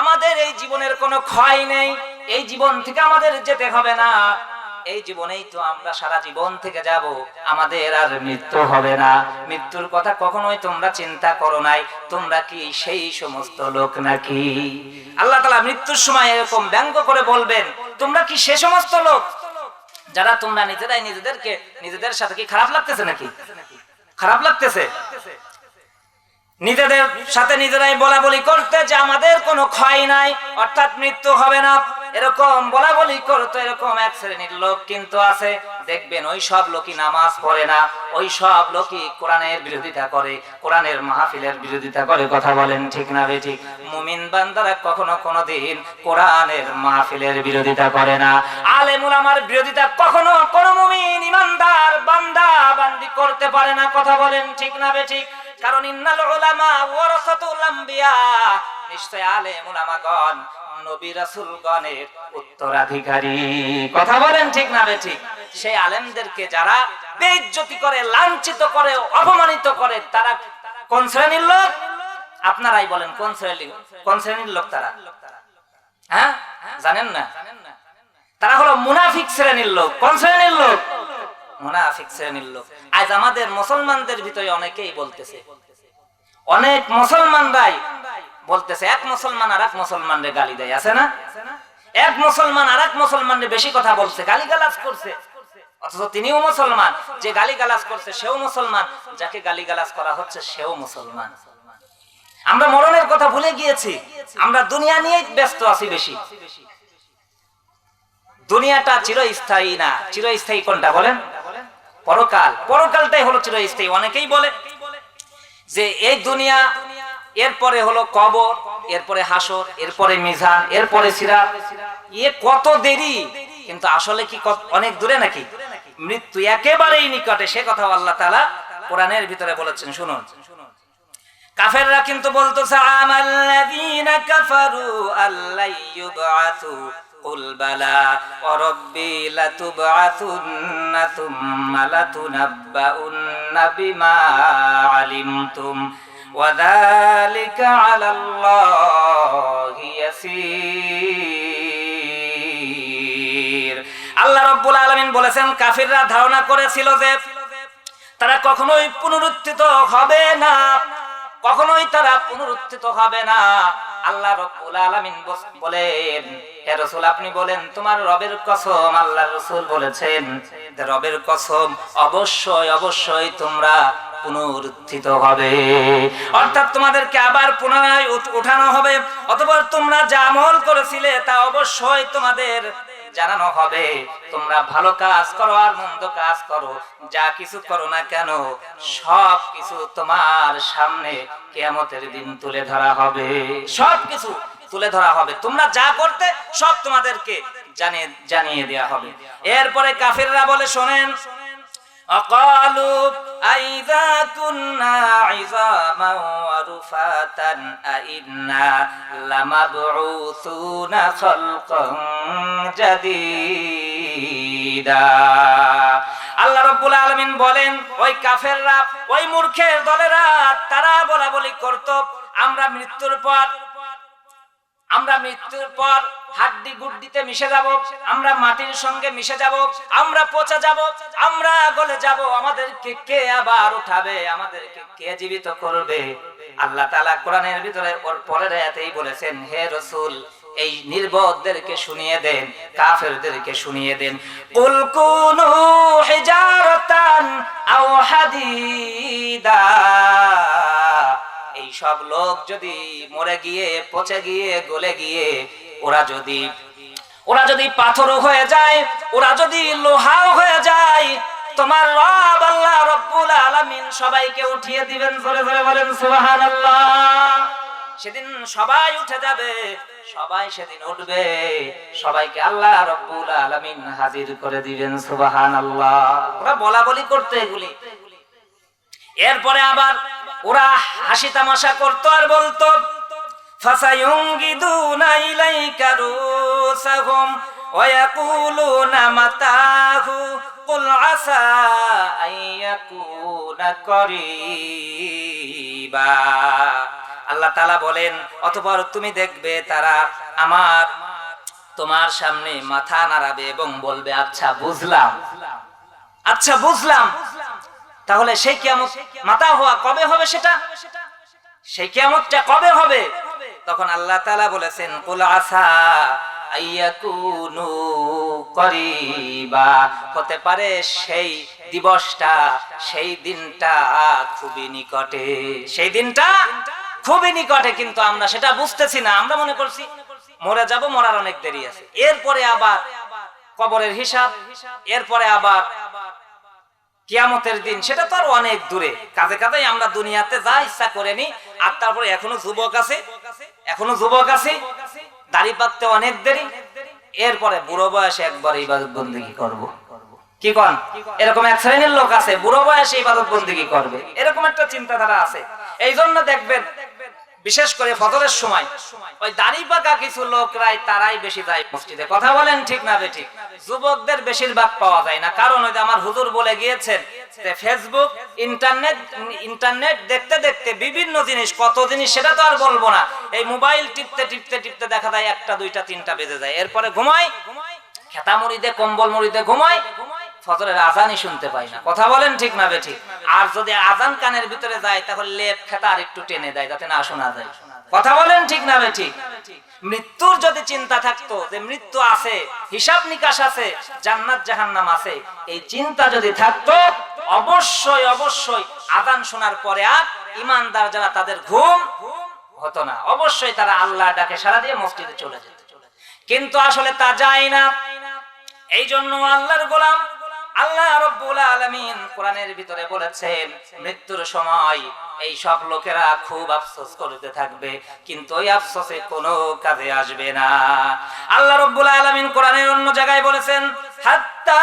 আমাদের এই জীবনের কোনো ক্ষয় নেই, এই জীবন থেকে আমাদের যেতে হবে না, এই জীবনেই তো আমরা সারা জীবন থেকে যাব, আমাদের আর মৃত্যু হবে না, মৃত্যুর কথা কখনোই তোমরা চিন্তা করো নাই, তোমরা কি সেই সমস্ত লোক নাকি? আল্লাহ তাআলা মৃত্যুর সময় এরকম ব্যঙ্গ করে বলবেন তোমরা কি সে সমস্ত লোক যারা তোমরা নিজেরাই নিজেদের সাথে কি খারাপ লাগতেছে নাকি? খারাপ লাগতেছে? নিজেদের সাথে নিজেরাই বলা বলি করতে যে আমাদের কোনো ক্ষয় নাই অর্থাৎ মৃত্যু হবে না, এরকম বলা বলি করতে এরকম এক শ্রেণীর লোক কিন্তু আছে। দেখবেন ওই সব লোকই নামাজ পড়ে না, ওই সব লোকই কোরআনের বিরোধিতা করে, কোরআনের মাহফিলের বিরোধিতা করে। কথা বলেন ঠিক না বেঠিক? মুমিন বান্দারা কখনো কোনোদিন কোরআনের মাহফিলের বিরোধিতা করে না, আলেম উলামার বিরোধিতা কখনো কোনো মুমিন ইমানদার বান্দা বান্দি করতে পারে না। কথা বলেন ঠিক না বেঠিক? কারণ ইন্নাল উলামা ওয়ারাসাতুল আম্বিয়া, নিশ্চয় আলেম উলামাগণ নবী রাসূলগণের উত্তরাধিকারী। কথা বলেন ঠিক না বেঠিক? সেই আলেমদেরকে যারা বেইজ্জতি করে, লাঞ্ছিত করে, অপমানিত করে তারা কোন শ্রেণীর লোক? আপনারাই বলেন কোন শ্রেণীর লোক তারা? হ্যাঁ জানেন না? তারা হলো মুনাফিক শ্রেণীর লোক। কোন শ্রেণীর লোক? মুনাফিক শ্রেণীর লোক। আজ আমাদের মুসলমানদের ভিতরে অনেকেই বলতেছে, অনেক মুসলমানরাই বলতেছে, এক মুসলমান আর এক মুসলমানরে গালি দেয়, আছে না? এক মুসলমান আরেক মুসলমানের বেশি কথা বলছে, গালিগালাজ করছে, অথচ তিনিও মুসলমান। যে গালিগালাজ করছে সেও মুসলমান, যাকে গালিগালাজ করা হচ্ছে সেও মুসলমান। আমরা মরণের কথা ভুলে গিয়েছি, আমরা দুনিয়া নিয়েই ব্যস্ত আছি বেশি। দুনিয়াটা চিরস্থায়ী না। চিরস্থায়ী কোনটা বলেন? পরকাল। পরকালটাই হলো চিরস্থায়ী। অনেকেই বলে যে এই দুনিয়া, এরপরে হলো কবর, এরপরে হাসর, এরপরে মিজান, এরপরে সিরাত, কত দেরি। কিন্তু আসলে কি অনেক দূরে নাকি? মৃত্যু একেবারেই নিকটে। সে কথা আল্লাহ তাআলা কোরআনের ভিতরে বলেছেন, শুনুন। কাফেররা কিন্তু বলতেছে আমাল্লাযীনা কাফারু আল্লা ইউবআসু কুল বালা ওয়া রাব্বি লাতুবআসুন্না সুম্মা লাতুনাব্বাউন্না বিমা আলিমতুম ওয়া যালিকা আলাল্লাহি ইয়াসীর। আল্লাহ রাব্বুল আলামিন বলেছেন, কাফিররা ধারণা করেছিল যে তারা কখনোই পুনরুত্থিত হবে না, কখনোই তারা পুনরুত্থিত হবে না। আল্লাহ রাব্বুল আলামিন বলেন, হে রাসূল আপনি বলেন তোমার রবের কসম। আল্লাহর রাসূল বলেছেন যে রবের কসম, অবশ্যই অবশ্যই তোমরা পুনরুত্থিত হবে, অর্থাৎ তোমাদেরকে আবার পুনরায় উঠানো হবে। অতঃপর তোমরা যা আমল করেছিলে তা অবশ্যই তোমাদের জানানো হবে। তোমরা ভালো কাজ করো আর মন্দ কাজ করো, যা কিছু করো না কেন সব কিছু তোমার সামনে কিয়ামতের দিন তুলে ধরা হবে। সব কিছু তুলে ধরা হবে, তোমরা যা করতে সব তোমাদেরকে জানিয়ে দেয়া হবে। এরপরে কাফিররা বলে, শোনেন, আকালু আইযা কুন্না ইযামান ওয়া রুফাতান আইন্না লামাবউসুনা খালকান জাদীদা। আল্লাহ রাব্বুল আলামিন বলেন, ওই কাফেররা, ওই মূর্খের দলেরা তারা বলাবলি করত আমরা মৃত্যুর পর হাড্ডি গুড্ডিতে মিশে যাব, আমরা মাটির সঙ্গে মিশে যাব, আমরা পচে যাব, আমরা গলে যাব, আমাদেরকে কে আবার উঠাবে, আমাদেরকে কে জীবিত করবে? আল্লাহ তাআলা কোরআনের ভিতরে ওর পরের আয়াতেই বলেছেন, হে রাসূল এই নির্বোধদেরকে শুনিয়ে দেন, কাফেরদেরকে শুনিয়ে দেন, কুল কুনু হিজারাতান আও হাদিদা। এই সব লোক যদি মরে গিয়ে, পচে গিয়ে, গলে গিয়ে ওরা যদি পাথরও হয়ে যায়, ওরা যদি লোহাও হয়ে যায়, তোমার রব আল্লাহ রাব্বুল আলামিন সবাইকে উঠিয়ে দিবেন। জোরে জোরে বলেন সুবহানাল্লাহ। সেদিন সবাই উঠে যাবে, সবাই সেদিন উঠবে, সবাইকে আল্লাহ রাব্বুল আলামিন হাজির করে দিবেন। সুবহানাল্লাহ। ওরা বলা বলি করতে এগুলি। এরপরে আবার ওরা হাসি তামাশা করতো আর বলতো, ফাসায়ুঙ্গিদুনা ইলাইকা রুসাহুম ওয়া ইয়াকুলুনা মাতাহু কুল আসা আইয়াকুনা করিবা। আল্লাহ তাআলা বলেন, অতঃপর তুমি দেখবে তারা তোমার সামনে মাথা নাড়াবে এবং বলবে, আচ্ছা বুঝলাম, আচ্ছা বুঝলাম। তাহলে সেই কিয়ামত মাথা হওয়া কবে হবে? সেটা সেই কিয়ামতটা কবে হবে? তখন আল্লাহ তাআলা বলেছেন, কুল আসা আইয়াকুনু করিবা। হতে পারে সেই দিবসটা, সেই দিনটা খুবই নিকটে, সেই দিনটা খুবই নিকটে, কিন্তু আমরা সেটা বুঝতেছি না। আমরা মনে করছি মরে যাব, মরার অনেক দেরি আছে, এরপরে আবার কবরের হিসাব, এরপরে আবার কিয়ামতের দিন, সেটা তো আর অনেক দূরে। কাজে কাজেই আমরা দুনিয়াতে যা ইচ্ছা করে নি। আর তারপরে এখনো যুবক আছে, দাড়ি পাকতে অনেক দেরি, এরপরে বুড়ো বয়সে একবার ইবাদত বন্দেগী করব। কি কোন? এরকম এক শ্রেণীর লোক আছে, বুড়ো বয়সে ইবাদত বন্দেগী করবে, এরকম একটা চিন্তাধারা আছে। এই জন্য দেখবেন বিশেষ করে ফজরের সময় ওই দাড়ি পাকা কিছু লোকরাই তারাই বেশি যায় মসজিদে। কথা বলেন ঠিক না বেঠিক? যুবকদের বেশিরভাগ পাওয়া যায় না। কারণ ওই যে আমার হুজুর বলে গিয়েছেন যে ফেসবুক, ইন্টারনেট দেখতে দেখতে বিভিন্ন জিনিস, কত জিনিস সেটা তো আর বলবো না, এই মোবাইল টিপতে টিপতে টিপতে দেখা যায় 1টা 2টা 3টা বেজে যায়। এরপরে ঘুমায়, খেতা মুড়িতে কম্বল মুড়িতে ঘুমায়, ফজরের আজানই শুনতে পাই না। কথা বলেন ঠিক না বেঠিক? আর যদি আজান কানের ভিতরে যায় তাহলে লেপ খেতা আর একটু টেনে দেয় যাতে না শোনা যায়। কথা বলেন ঠিক না ঠিক? মৃত্যুর যদি চিন্তা থাকতো যে মৃত্যু আছে, হিসাব নিকাশ আছে, জান্নাত জাহান্নাম আছে, এই চিন্তা যদি থাকতো অবশ্যই অবশ্যই আযান শোনার পরে আর ঈমানদার যারা তাদের ঘুম হতো না, অবশ্যই তারা আল্লাহ ডাকে সাড়া দিয়ে মসজিদে চলে যেত। কিন্তু আসলে তা যায় না। এই জন্য আল্লাহর গোলাম আল্লাহ রাব্বুল আলামিন কোরআনের ভিতরে বলেছেন মৃত্যুর সময় এই সব লোকেরা খুব আফসোস করতে থাকবে, কিন্তু ওই আফসোসে কোনো কাজে আসবে না। আল্লাহ রাব্বুল আলামিন কোরআনের অন্য জায়গায় বলেছেন হাত্তা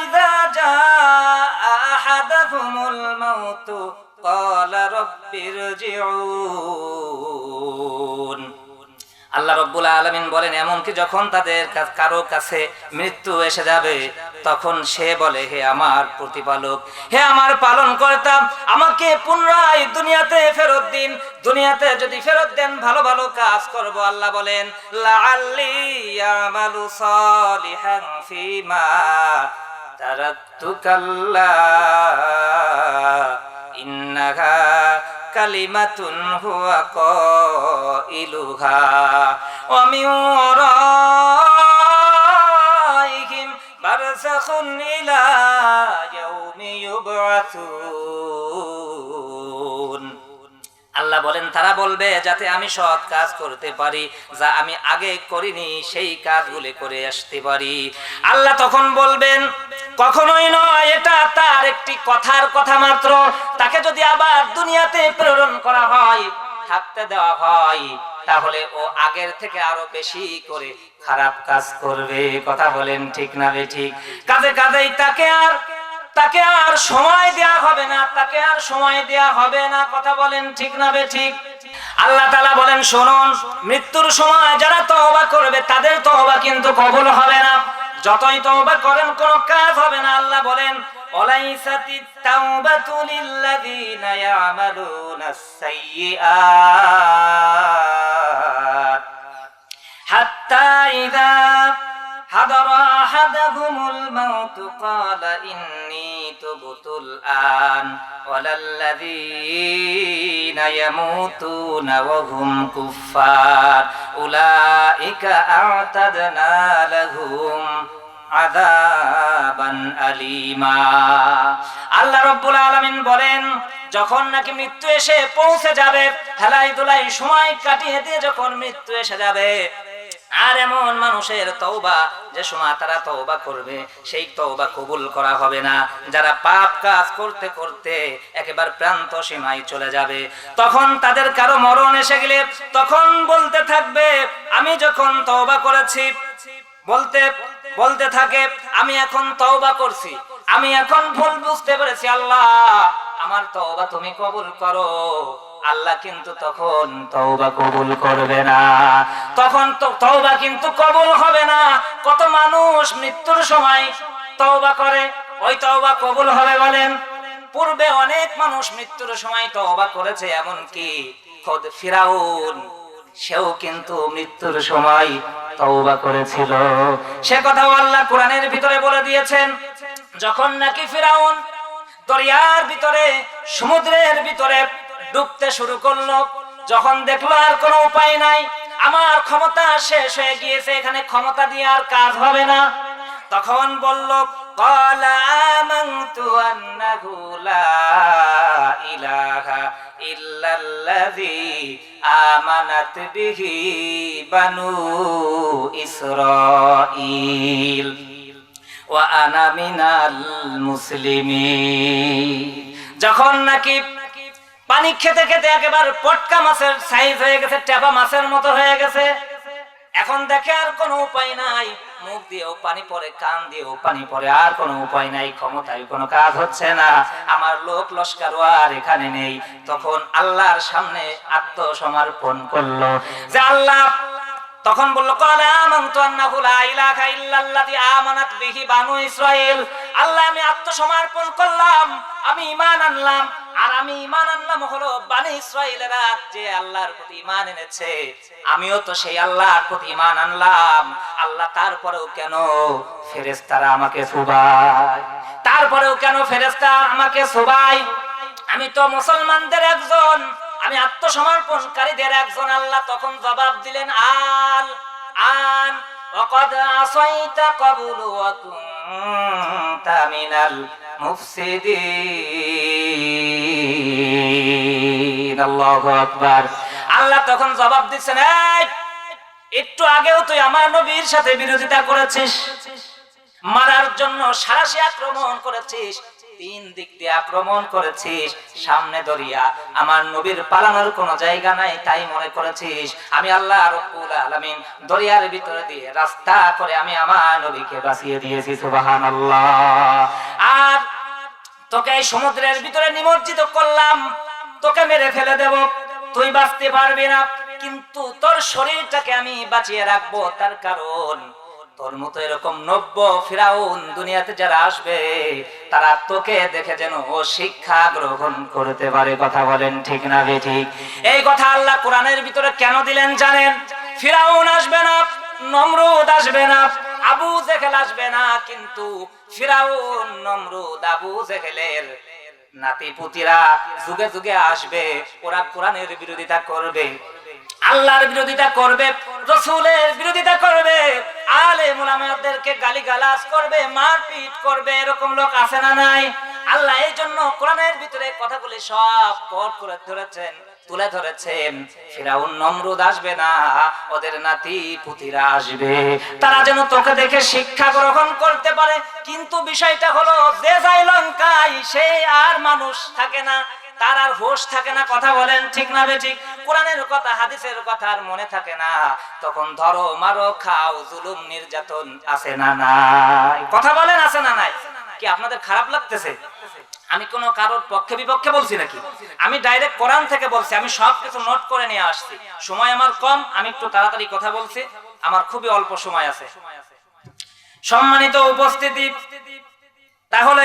ইযা জাআ আহাদাহুমুল মাউতু ক্বালা রাব্বিরজিউন। আল্লাহ রাব্বুল আলামিন বলেন এমনকি যখন তাদের কারো কাছে মৃত্যু এসে যাবে তখন সে বলে হে আমার প্রতিপালক, হে আমার পালনকর্তা, আমাকে পুনরায় দুনিয়াতে ফেরত দিন। দুনিয়াতে যদি ফেরত দেন ভালো ভালো কাজ করব। আল্লাহ বলেন লাআল্লি আমালু সালিহান ফিমা তারাকতু কাল্লা ইন্নাহা কালিমাতুন হুয়া কাইলুহা ওয়া মিন ওয়ারাইহিম বারযাখুন ইলা ইয়াউমি ইউবআসুন। আল্লাহ বলেন তারা বলবে যাতে আমি সৎ কাজ করতে পারি, যা আমি আগে করিনি সেই কাজগুলো করে আসতে পারি। আল্লাহ তখন বলবেন কখনোই নয়, এটা তার একটি কথার কথা মাত্র। তাকে যদি আবার দুনিয়াতে প্রেরণ করা হয়, থাকতে দেওয়া হয়, তাহলে ও আগের থেকে আরো বেশি করে খারাপ কাজ করবে। কথা বলেন ঠিক না ঠিক? কাজে কাজেই তাকে আর সময় দেয়া হবে না, তাকে আর সময় দেয়া হবে না। কথা বলেন ঠিক না ঠিক? আল্লাহ তাআলা বলেন শুনুন, মৃত্যুর সময় যারা তওবা করবে তাদের তওবা কিন্তু কবুল হবে না। যতই তওবা করেন কোনো কাজ হবে না। আল্লাহ বলেন ওয়ালাইসাতিত তাওবাতু লিল্লাযিনা ইয়ামালুনাস সাইয়্যাত হাত্তা ইযা হাদারা আহাদাহুমুল মাউতু ক্বালা ইন্নী তুবতুল আন ওয়ালাল্লাযীনা ইয়ামুতুনা ওয়া হুম কুফফার উলাইকা আ'তাদনা লাহুম আযাবান আলীমা। আল্লাহ রাব্বুল আলামিন বলেন যখন নাকি মৃত্যু এসে পৌঁছে যাবে, হেলাই দুলাই সময় কাটিয়ে দিয়ে যখন মৃত্যু এসে যাবে, আর এমন মানুষের তওবা যে সময় তারা তওবা করবে সেই তওবা কবুল করা হবে না। যারা পাপ কাজ করতে করতে একেবারে প্রান্ত সীমায় চলে যাবে, তখন তাদের কারো মরণ এসে গেলে তখন বলতে থাকবে আমি যখন তওবা করেছি, বলতে থাকে আমি এখন তওবা করছি, আমি এখন ভুল বুঝতে পেরেছি, আল্লাহ আমার তওবা তুমি কবুল করো। আল্লাহ কিন্তু তখন তওবা কবুল করবে না, তখন তো তওবা কিন্তু কবুল হবে না। কত মানুষ মৃত্যুর সময় তওবা করে, ওই তওবা কবুল হবে বলেন? পূর্বে অনেক মানুষ মৃত্যুর সময় তওবা করেছে, এমনকি খোদ ফিরাউন সেও কিন্তু মৃত্যুর সময় তওবা করেছিল। সে কথাও আল্লাহ কোরআনের ভিতরে বলে দিয়েছেন। যখন নাকি ফিরাউন দরিয়ার ভিতরে সমুদ্রের ভিতরে ডুবতে শুরু করলো, যখন দেখলো আর কোনো উপায় নাই, আমার ক্ষমতা শেষ হয়ে গিয়েছে, এখানে ক্ষমতা দিয়ে আর কাজ হবে না, তখন বলল ক্বালা আমানতু আন্নাহু লা ইলাহা ইল্লাল্লাযী আমানাত বিহি বানু ইসরাঈল ওয়া আনা মিনাল মুসলিমিন। যখন নাকি পানি খেতে খেতে একেবারে পটকা মাছের সাইজ হয়ে গেছে, টেপা মাছের মতো হয়ে গেছে, এখন দেখে আর কোনো উপায় নাই, মুখ দিয়েও পানি পড়ে, কান দিয়েও পানি পড়ে, আর কোনো উপায় নাই, ক্ষমতায় কোনো কাজ হচ্ছে না, আমার লোক লস্করও আর এখানে নেই। তখন আল্লাহর সামনে আত্মসমর্পণ করলো যে আল্লাহ, তখন বলল ক্বালা আমানতু আন্নাহু লা ইলাহা ইল্লাল্লাযী আমানাত বিহি বানু ইসরাঈল। আল্লাহ আমি আত্মসমর্পণ করলাম, আমি ঈমান আনলাম, আর আমি ঈমান আনলাম হলো বনি ইসরাঈলেরা যে আল্লাহর প্রতি ঈমান এনেছে, আমিও তো সেই আল্লাহর প্রতি ঈমান আনলাম। আল্লাহ তারপরেও কেন ফেরেশতারা আমাকে ছোবায়? তারপরেও কেন ফেরেশতা আমাকে ছোবায়? আমি তো মুসলমানদের একজন, আমি আত্মসমর্পণকারীদের একজন আল্লাহ তখন জবাব দিলেন আল আন ওয়াকাদ আসাইতা ক্বাবলু ওয়া কুনতা মিনাল মুফসিদিন। আল্লাহু আকবার। আল্লাহ তখন জবাব দিচ্ছেন, একটু আগেও তুই আমার নবীর সাথে বিরোধিতা করেছিস, মারার জন্য সারাশি আক্রমণ করেছিস, তিন দিক দিয়ে আক্রমণ করেছিস, সামনে দরিয়া, আমার নবীর পালানোর কোনো জায়গা নাই, তাই মনে করেছিস আমি আল্লাহ রাব্বুল আলামিন দরিয়ার ভিতরে দিয়ে রাস্তা করে আমি আমার নবীকে বাঁচিয়ে দিয়েছি। সুবহানাল্লাহ। আর তোকে এই সমুদ্রের ভিতরে নিমজ্জিত করলাম, তোকে মেরে ফেলে দেব, তুই বাঁচতে পারবি না, কিন্তু তোর শরীরটাকে আমি বাঁচিয়ে রাখবো। তার কারণ তোর মতো এরকম নব্য ফিরাউন দুনিয়াতে যারা আসবে তারা তোকে দেখে যেন ও শিক্ষা গ্রহণ করতে পারে। কথা বলেন ঠিক না বেঠিক? এই কথা আল্লাহ কোরআনের ভিতরে কেন দিলেন জানেন? ফিরাউন আসবে না, নমরুদ আসবে না, আবু জেহেল আসবে না, কিন্তু ফিরাউন, নমরুদ, আবু জেহেলের নাতিপুতিরা যুগে যুগে আসবে। ওরা কোরআনের বিরোধিতা করবে, আল্লাহর বিরোধিতা করবে, রাসূলের বিরোধিতা করবে, আলেম উলামাদেরকে গালিগালাজ করবে, মারপিট করবে। এরকম লোক আছে না নাই? আল্লাহ এই জন্য কোরআনের ভিতরে কথাগুলি সব কোট করে ধরেছেন, তুলে ধরেছেন। ফিরাউন নমরুদ আসবে না, ওদের নাতি পুতিরা আসবে, তারা যেন তোকে দেখে শিক্ষা গ্রহণ করতে পারে। কিন্তু বিষয়টা হলো, যে যায় লঙ্কায় সে আর মানুষ থাকে না, তার আর হোশ থাকে না। কথা বলেন ঠিক না বেঠিক? কোরআনের কথা, হাদিসের কথা আর মনে থাকে না, তখন ধরো, মারো, খাও, জুলুম, নির্যাতন আছে না নাই? কথা বলেন আছে না নাই? কি আপনাদের খারাপ লাগতেছে? আমি কোন কারোর পক্ষে বিপক্ষে বলছি নাকি? আমি ডাইরেক্ট কোরআন থেকে বলছি, আমি সবকিছু নোট করে নিয়ে আসছি। সময় আমার কম, আমি একটু তাড়াতাড়ি কথা বলছি, আমার খুবই অল্প সময় আছে। সম্মানিত উপস্থিতি, তাহলে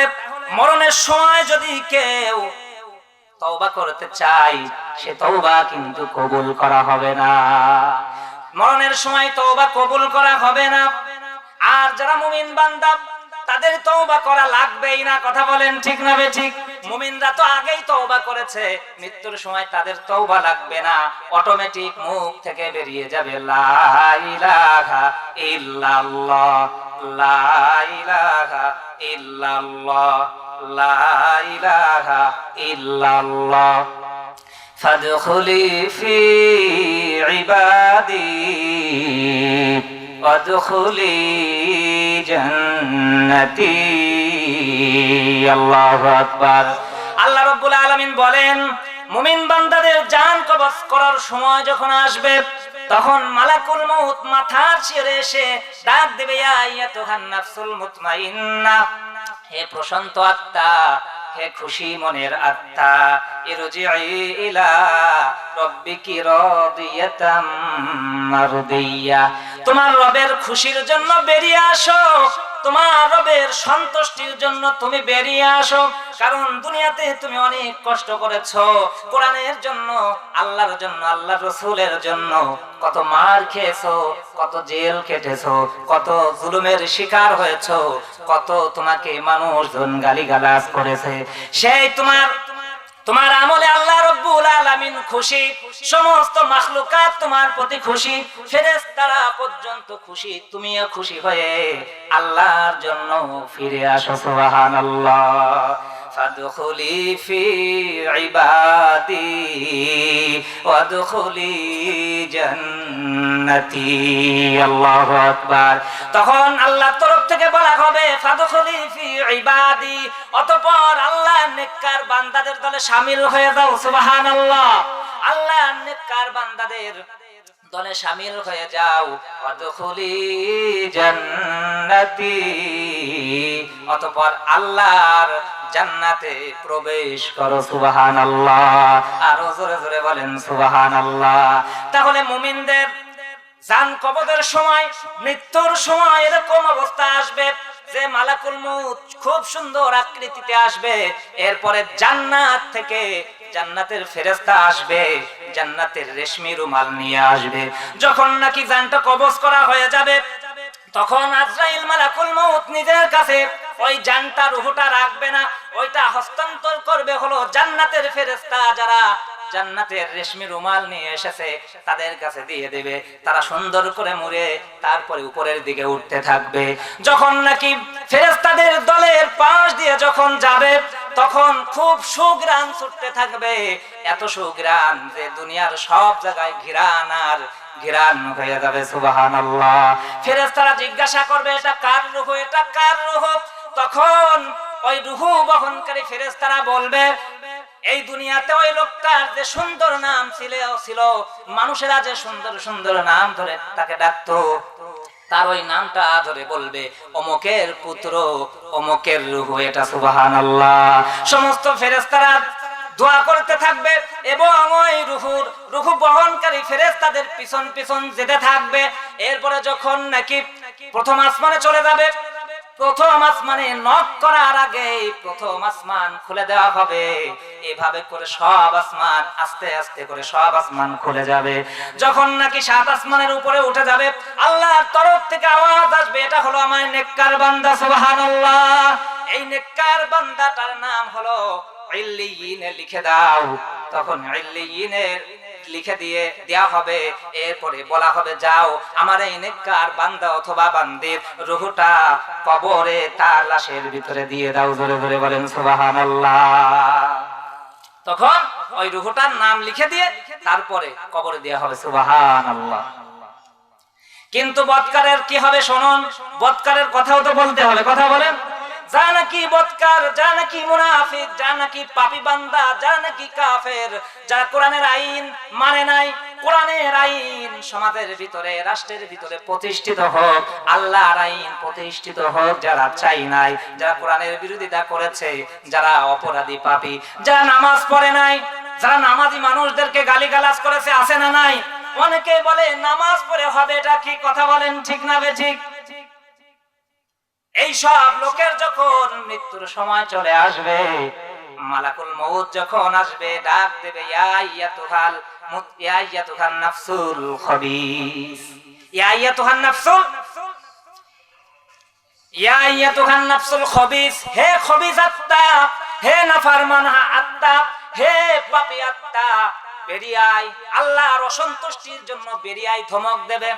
মরণের সময় যদি কেউ তওবা করতে চাই, সে তওবা কিন্তু কবুল করা হবে না। মরণের সময় তওবা কবুল করা হবে না। আর যারা মুমিন বান্দা, তাদের তওবা করা লাগবেই না। কথা বলেন ঠিক না বেঠিক? মুমিনরা তো আগেই তওবা করেছে, মৃত্যুর সময় তাদের তওবা লাগবে না, অটোমেটিক মুখ থেকে বেরিয়ে যাবে লা ইলাহা ইল্লাল্লাহ, লা ইলাহা ইল্লাল্লাহ, লা ইলাহা ইল্লাল্লাহ। ফাদখুলি ফি ইবাদি ওয়াদখুলি জান্নাতি। আল্লাহু আকবার। আল্লাহ রাব্বুল আলামিন বলেন, মুমিন বান্দাদের জান কবজ করার সময় যখন আসবে, তখন মালাকুল মউত মাথার শিরে এসে ডাক দেবে, ইয়া আইয়াতুহান নাফসুল মুতমাইন্না, হে প্রশান্ত আত্মা, হে খুশি মনের আত্মা, ইরজিই ইলা রাব্বিকি রাদিয়াতাম মারদিয়া, তোমার রবের খুশির জন্য বেরিয়ে আসো, তোমার রবের সন্তুষ্টির জন্য তুমি বেরিয়ে আসো। কারণ দুনিয়াতে তুমি অনেক কষ্ট করেছো কোরআনের জন্য, আল্লাহর জন্য, আল্লাহর রাসূলের জন্য। কত মার খেয়েছো, কত জেল কেটেছো, কত জুলুমের শিকার হয়েছো, কত তোমাকে মানুষজন গালিগালাজ করেছে। সেই তোমার আমলে আল্লাহ রাব্বুল আলামিন খুশি, সমস্ত মাখলুকাত তোমার প্রতি খুশি, ফেরেশতারা পর্যন্ত খুশি। তুমিও খুশি হয়ে আল্লাহর জন্য ফিরে আসো। সুবহানাল্লাহ। ফাদখুলি ফি ইবাদি ওয়াদখুলি জান্নাতি। আল্লাহু আকবার। তখন আল্লাহর তরফ থেকে বলা হবে, ফাদখুলি ফি ইবাদি, অতঃপর আল্লাহর নেককার বান্দাদের দলে শামিল হয়ে যাও। সুবহানাল্লাহ। আল্লাহর নেককার বান্দাদের দলে শামিল হয়ে যাও। ওয়াদখুলি জান্নাতি, অতঃপর আল্লাহর জান্নাতে প্রবেশ করো। সুবহানাল্লাহ। আরো জোরে জোরে বলেন সুবহানাল্লাহ। তাহলে মুমিনদের জান কবজের সময়, মৃত্যুর সময় এরকম অবস্থা আসবে যে মালাকুল মউত খুব সুন্দর আকৃতিতে আসবে, এরপরে জান্নাত থেকে জান্নাতের ফেরেশতা আসবে, জান্নাতের রেশমি রুমাল নিয়ে আসবে। যখন নাকি জানটা কবজ করা হয়ে যাবে, তখন আজরাইল মালাকুল মউত নিজের কাছে ওই জানটা, রূহটা রাখবে না, ওইটা হস্তান্তর করবে হলো জান্নাতের ফেরেশতা যারা জান্নাতের রেশমি রুমাল নিয়ে এসেছে তাদের কাছে দিয়ে দেবে, তারা সুন্দর করে মুড়ে তারপরে উপরের দিকে উঠতে থাকবে। যখন নাকি ফেরেশতাদের দলের পাশ দিয়ে যখন যাবে তখন খুব সুঘ্রাণ ছুটতে থাকবে, এত সুঘ্রাণ যে দুনিয়ার সব জায়গায় ঘিরান আর ঘিরান হয়ে যাবে। সুবহানাল্লাহ। ফেরেশতারা জিজ্ঞাসা করবে এটা কার রূহ, এটা কার রূহ? তখন ওই রূহ বহনকারী ফেরেশতারা বলবে এই দুনিয়াতে ওই লোকটার যে সুন্দর নাম ছিল, মানুষেরা যে সুন্দর সুন্দর নাম ধরে তাকে ডাকতো, তার ওই নামটা ধরে বলবে অমুকের পুত্র, অমুকের রূহ এটা। সুবহানাল্লাহ। সমস্ত ফেরেশতারা দোয়া করতে থাকবে এবং ওই রূহ বহনকারী ফেরেশতাদের পিছন পিছন যেতে থাকবে। এরপরে যখন নাকি প্রথম আসমানে চলে যাবে, প্রথম আসমানে নক করার আগে প্রথম আসমান খুলে দেওয়া হবে। এভাবে করে সব আসমান আস্তে আস্তে করে সব আসমান খুলে যাবে। যখন নাকি 7 আসমানের উপরে উঠে যাবে আল্লাহর তরফ থেকে আওয়াজ আসবে এটা হলো আমার নেককার বান্দা। সুবহানাল্লাহ। এই নেককার বান্দাটার নাম হলো ইল্লিয়িনে লিখে দাও। তখন ইল্লিয়িনের লিখে দিয়ে দেয়া হবে। এরপরে বলা হবে যাও আমার এই নেককার বান্দা অথবা বান্দির রূহটা কবরে তার লাশের ভিতরে দিয়ে দাও। জোরে জোরে বলেন সুবহানাল্লাহ। তখন ওই রূহটার নাম লিখে দিয়ে তারপরে কবরে দেয়া হবে। সুবহানাল্লাহ। কিন্তু বদকারের কি হবে শুনুন, বদকারের কথাও তো বলতে হবে। কথা বলেন। যা নাকি বদকার, যা নাকি মুনাফিক, যা নাকি পাপী বান্দা, যা নাকি কাফের, যারা কোরআনের আইন মানে নাই, কোরআনের আইন সমাজের ভিতরে রাষ্ট্রের ভিতরে প্রতিষ্ঠিত হোক, আল্লাহর আইন প্রতিষ্ঠিত হোক যারা চাই নাই, যারা কোরআনের বিরোধিতা করেছে, যারা অপরাধী পাপী, যারা নামাজ পড়ে নাই, যারা নামাজি মানুষদেরকে গালিগালাজ করেছে, আছে না নাই? অনেকে বলে নামাজ পড়ে হবে, এটা কি? কথা বলেন ঠিক না বেঠিক? এই সব লোকের যখন মৃত্যুর সময় চলে আসবে, মালাকুল মউত যখন আসবে ডাক দেবে ইয়া আইয়াতুহান নাফসুল খবিস, ইয়া আইয়াতুহান নাফসুল খবিস, হে খবিস আত্মা, হে নাফরমান আত্মা, হে পাপী আত্মা বেরিয়ে আয়, আল্লাহর অসন্তুষ্টির জন্য বেরিয়ে আয়। ধমক দেবে।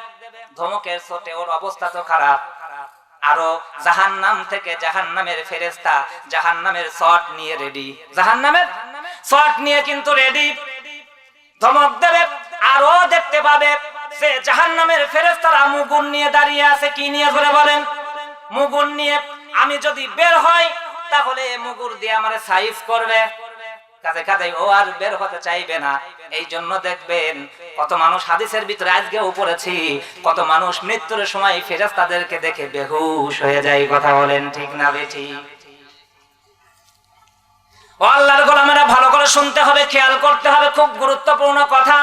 ধমকের চোটে ওর অবস্থা তো খারাপ। আরো জাহান্নাম থেকে জাহান্নামের ফেরেশতা জাহান্নামের শট নিয়ে রেডি, জাহান্নামের শট নিয়ে কিন্তু রেডি। ধমক দেবে। আরো দেখতে পাবে যে জাহান্নামের ফেরেশতারা মুগুর নিয়ে দাঁড়িয়ে আছে। কি নিয়ে করে বলেন? মুগুর নিয়ে। আমি যদি বের হই তাহলে মুগুর দিয়ে আমারে সাইজ করবে, কাজে কাজে ও আর বের হতে চাইবে না। এই জন্য দেখবেন কত মানুষ হাদিসের ভিতরে আজকেও পড়েছি, কত মানুষ মৃত্যুর সময় ফেরেশতাদেরকে দেখে বেহুশ হয়ে যায়। কথা বলেন ঠিক না বেঠিক? ও আল্লাহর গোলামেরা ভালো করে শুনতে হবে, খেয়াল করতে হবে, খুব গুরুত্বপূর্ণ কথা।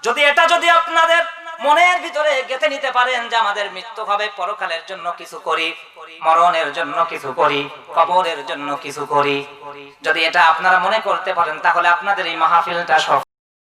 যদি আপনাদের মনের ভিতরে গেঁথে নিতে পারেন যে আমাদের মৃত্যু হবে, পরকালের জন্য কিছু করি, মরণের জন্য কিছু করি, কবরের জন্য কিছু করি, যদি এটা আপনারা মনে করতে পারেন তাহলে আপনাদের এই মাহফিলটা